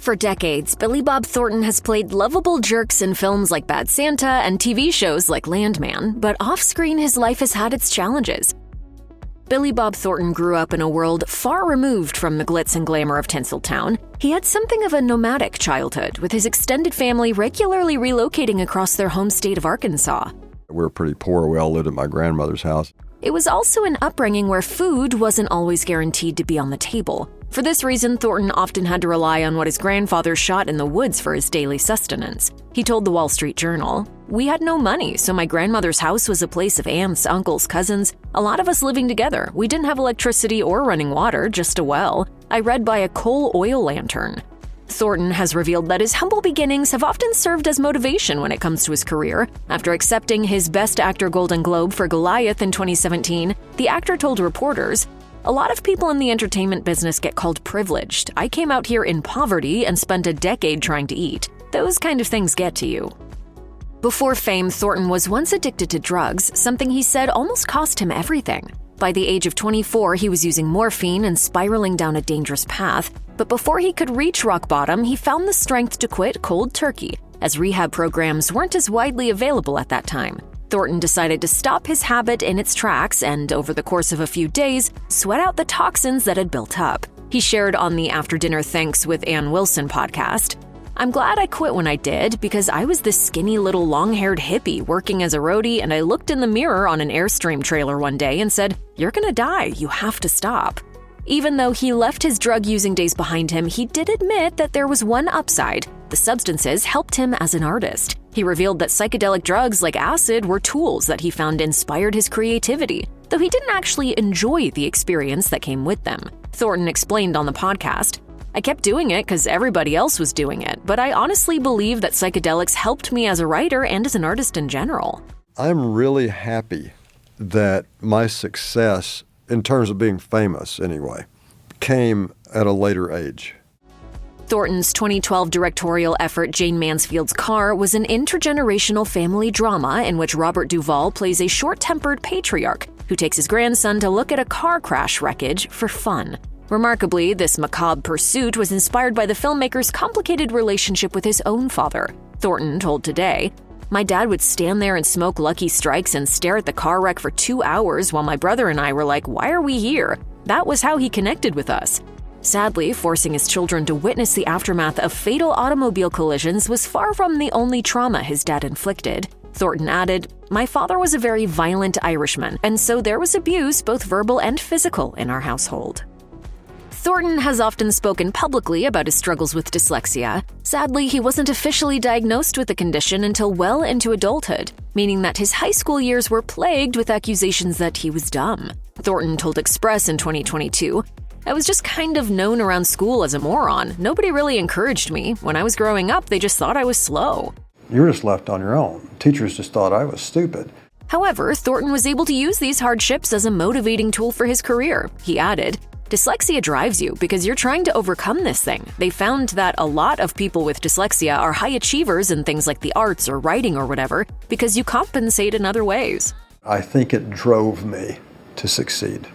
For decades, Billy Bob Thornton has played lovable jerks in films like Bad Santa and TV shows like Landman, but off-screen his life has had its challenges. Billy Bob Thornton grew up in a world far removed from the glitz and glamour of Tinseltown. He had something of a nomadic childhood, with his extended family regularly relocating across their home state of Arkansas. We were pretty poor. We all lived at my grandmother's house. It was also an upbringing where food wasn't always guaranteed to be on the table. For this reason, Thornton often had to rely on what his grandfather shot in the woods for his daily sustenance. He told the Wall Street Journal, "We had no money, so my grandmother's house was a place of aunts, uncles, cousins, a lot of us living together. We didn't have electricity or running water, just a well. I read by a coal oil lantern." Thornton has revealed that his humble beginnings have often served as motivation when it comes to his career. After accepting his Best Actor Golden Globe for Goliath in 2017, the actor told reporters, "A lot of people in the entertainment business get called privileged. I came out here in poverty and spent a decade trying to eat. Those kind of things get to you." Before fame, Thornton was once addicted to drugs, something he said almost cost him everything. By the age of 24, he was using morphine and spiraling down a dangerous path. But before he could reach rock bottom, he found the strength to quit cold turkey, as rehab programs weren't as widely available at that time. Thornton decided to stop his habit in its tracks and, over the course of a few days, sweat out the toxins that had built up. He shared on the After Dinner Thanks with Ann Wilson podcast, "I'm glad I quit when I did, because I was this skinny little long-haired hippie working as a roadie, and I looked in the mirror on an Airstream trailer one day and said, 'You're gonna die, you have to stop.'" Even though he left his drug-using days behind him, he did admit that there was one upside. The substances helped him as an artist. He revealed that psychedelic drugs like acid were tools that he found inspired his creativity, though he didn't actually enjoy the experience that came with them. Thornton explained on the podcast, "I kept doing it because everybody else was doing it, but I honestly believe that psychedelics helped me as a writer and as an artist in general." I'm really happy that my success, in terms of being famous anyway, came at a later age. Thornton's 2012 directorial effort Jane Mansfield's Car was an intergenerational family drama in which Robert Duvall plays a short-tempered patriarch who takes his grandson to look at a car crash wreckage for fun. Remarkably, this macabre pursuit was inspired by the filmmaker's complicated relationship with his own father. Thornton told Today, "My dad would stand there and smoke Lucky Strikes and stare at the car wreck for 2 hours while my brother and I were like, 'Why are we here?' That was how he connected with us." Sadly, forcing his children to witness the aftermath of fatal automobile collisions was far from the only trauma his dad inflicted. Thornton added, "My father was a very violent Irishman, and so there was abuse, both verbal and physical, in our household." Thornton has often spoken publicly about his struggles with dyslexia. Sadly, he wasn't officially diagnosed with the condition until well into adulthood, meaning that his high school years were plagued with accusations that he was dumb. Thornton told Express in 2022, "I was just kind of known around school as a moron. Nobody really encouraged me. When I was growing up, they just thought I was slow." You were just left on your own. Teachers just thought I was stupid. However, Thornton was able to use these hardships as a motivating tool for his career. He added, "Dyslexia drives you because you're trying to overcome this thing. They found that a lot of people with dyslexia are high achievers in things like the arts or writing or whatever because you compensate in other ways." I think it drove me to succeed.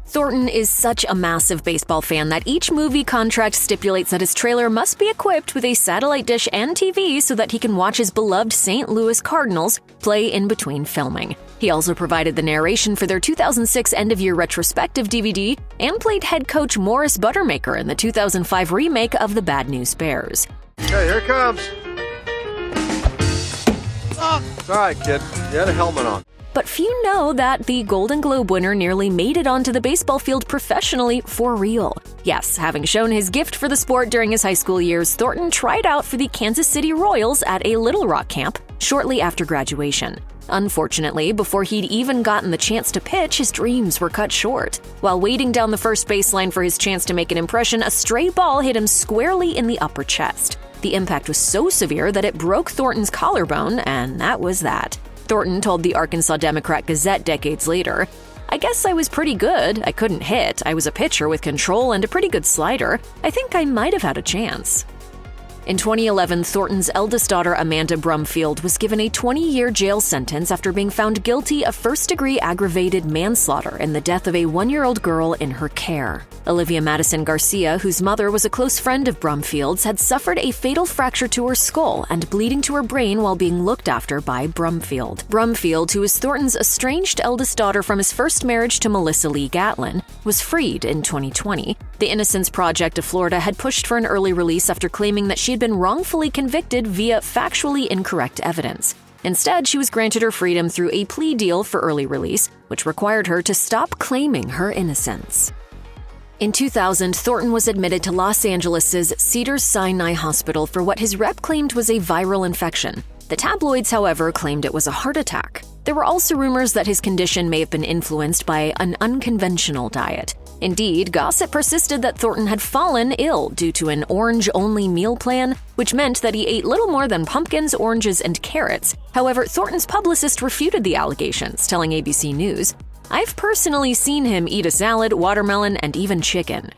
Thornton is such a massive baseball fan that each movie contract stipulates that his trailer must be equipped with a satellite dish and TV so that he can watch his beloved St. Louis Cardinals play in between filming. He also provided the narration for their 2006 end-of-year retrospective DVD and played head coach Morris Buttermaker in the 2005 remake of The Bad News Bears. Hey, here it comes. Oh, it's all right, kid. You had a helmet on. But few know that the Golden Globe winner nearly made it onto the baseball field professionally for real. Yes, having shown his gift for the sport during his high school years, Thornton tried out for the Kansas City Royals at a Little Rock camp shortly after graduation. Unfortunately, before he'd even gotten the chance to pitch, his dreams were cut short. While waiting down the first baseline for his chance to make an impression, a stray ball hit him squarely in the upper chest. The impact was so severe that it broke Thornton's collarbone, and that was that. Thornton told the Arkansas Democrat-Gazette decades later, "I guess I was pretty good. I couldn't hit. I was a pitcher with control and a pretty good slider. I think I might have had a chance." In 2011, Thornton's eldest daughter, Amanda Brumfield, was given a 20-year jail sentence after being found guilty of first-degree aggravated manslaughter in the death of a 1-year-old girl in her care. Olivia Madison Garcia, whose mother was a close friend of Brumfield's, had suffered a fatal fracture to her skull and bleeding to her brain while being looked after by Brumfield. Brumfield, who is Thornton's estranged eldest daughter from his first marriage to Melissa Lee Gatlin, was freed in 2020. The Innocence Project of Florida had pushed for an early release after claiming that she had been wrongfully convicted via factually incorrect evidence. Instead, she was granted her freedom through a plea deal for early release, which required her to stop claiming her innocence. In 2000, Thornton was admitted to Los Angeles' Cedars-Sinai Hospital for what his rep claimed was a viral infection. The tabloids, however, claimed it was a heart attack. There were also rumors that his condition may have been influenced by an unconventional diet. Indeed, gossip persisted that Thornton had fallen ill due to an orange-only meal plan, which meant that he ate little more than pumpkins, oranges, and carrots. However, Thornton's publicist refuted the allegations, telling ABC News, "I've personally seen him eat a salad, watermelon, and even chicken."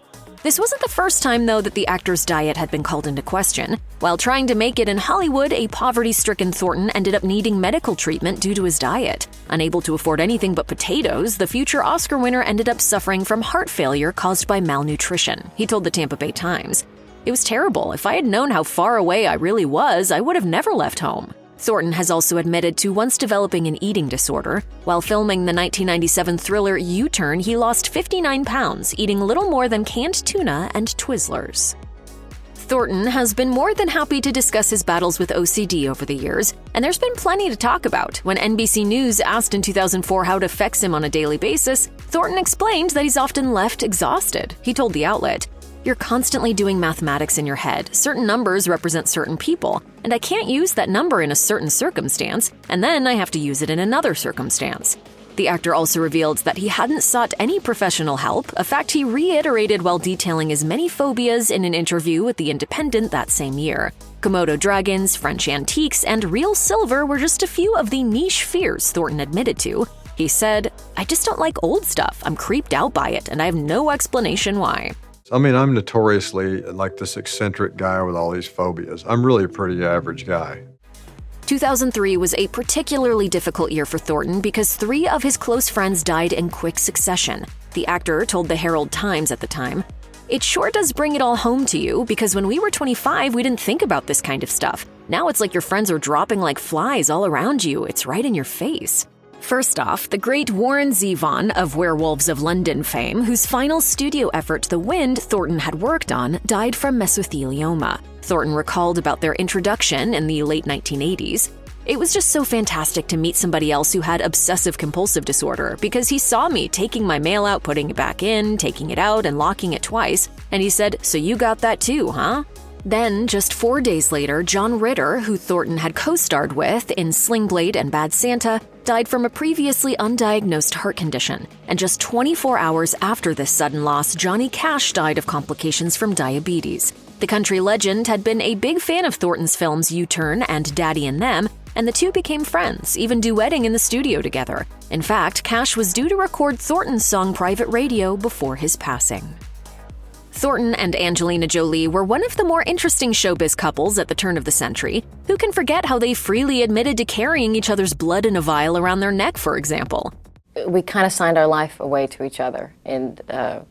This wasn't the first time, though, that the actor's diet had been called into question. While trying to make it in Hollywood, a poverty-stricken Thornton ended up needing medical treatment due to his diet. Unable to afford anything but potatoes, the future Oscar winner ended up suffering from heart failure caused by malnutrition, he told the Tampa Bay Times. "It was terrible. If I had known how far away I really was, I would have never left home." Thornton has also admitted to once developing an eating disorder. While filming the 1997 thriller U-Turn, he lost 59 pounds, eating little more than canned tuna and Twizzlers. Thornton has been more than happy to discuss his battles with OCD over the years, and there's been plenty to talk about. When NBC News asked in 2004 how it affects him on a daily basis, Thornton explained that he's often left exhausted. He told the outlet, "You're constantly doing mathematics in your head. Certain numbers represent certain people, and I can't use that number in a certain circumstance, and then I have to use it in another circumstance." The actor also revealed that he hadn't sought any professional help, a fact he reiterated while detailing his many phobias in an interview with The Independent that same year. Komodo dragons, French antiques, and real silver were just a few of the niche fears Thornton admitted to. He said, "I just don't like old stuff. I'm creeped out by it, and I have no explanation why." I mean, I'm notoriously like this eccentric guy with all these phobias. I'm really a pretty average guy. 2003 was a particularly difficult year for Thornton because 3 of his close friends died in quick succession. The actor told the Herald Times at the time, "It sure does bring it all home to you, because when we were 25, we didn't think about this kind of stuff. Now it's like your friends are dropping like flies all around you. It's right in your face." First off, the great Warren Zevon of Werewolves of London fame, whose final studio effort, The Wind, Thornton had worked on, died from mesothelioma. Thornton recalled about their introduction in the late 1980s. "It was just so fantastic to meet somebody else who had obsessive-compulsive disorder, because he saw me taking my mail out, putting it back in, taking it out, and locking it twice, and he said, 'So you got that too, huh?' Then, just 4 days later, John Ritter, who Thornton had co-starred with in Sling Blade and Bad Santa, died from a previously undiagnosed heart condition. And just 24 hours after this sudden loss, Johnny Cash died of complications from diabetes. The country legend had been a big fan of Thornton's films U-Turn and Daddy and Them, and the two became friends, even duetting in the studio together. In fact, Cash was due to record Thornton's song Private Radio before his passing. Thornton and Angelina Jolie were one of the more interesting showbiz couples at the turn of the century. Who can forget how they freely admitted to carrying each other's blood in a vial around their neck, for example? We kind of signed our life away to each other, and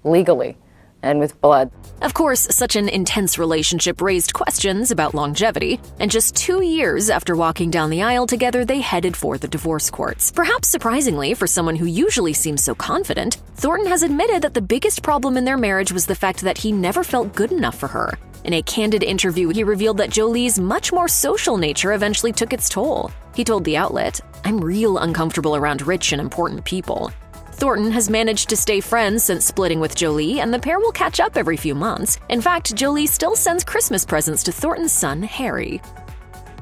legally, and with blood. Of course, such an intense relationship raised questions about longevity, and just 2 years after walking down the aisle together, they headed for the divorce courts. Perhaps surprisingly, for someone who usually seems so confident, Thornton has admitted that the biggest problem in their marriage was the fact that he never felt good enough for her. In a candid interview, he revealed that Jolie's much more social nature eventually took its toll. He told the outlet, "I'm real uncomfortable around rich and important people." Thornton has managed to stay friends since splitting with Jolie, and the pair will catch up every few months. In fact, Jolie still sends Christmas presents to Thornton's son, Harry.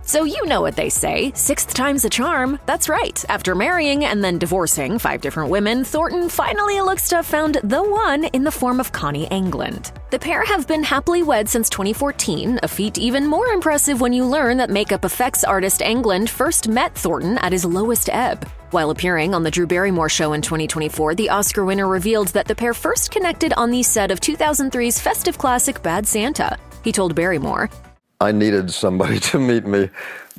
So you know what they say, 6th time's a charm. That's right. After marrying and then divorcing 5 different women, Thornton finally looks to have found the one in the form of Connie England. The pair have been happily wed since 2014, a feat even more impressive when you learn that makeup effects artist England first met Thornton at his lowest ebb. While appearing on the Drew Barrymore show in 2024, the Oscar winner revealed that the pair first connected on the set of 2003's festive classic Bad Santa. He told Barrymore, I needed somebody to meet me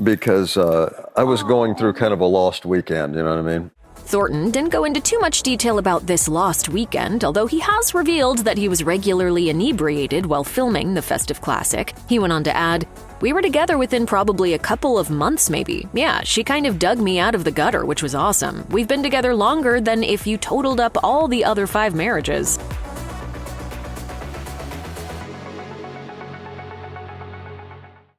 because I was going through kind of a lost weekend, you know what I mean? Thornton didn't go into too much detail about this lost weekend, although he has revealed that he was regularly inebriated while filming the festive classic. He went on to add, "We were together within probably a couple of months maybe. Yeah, she kind of dug me out of the gutter, which was awesome. We've been together longer than if you totaled up all the other 5 marriages."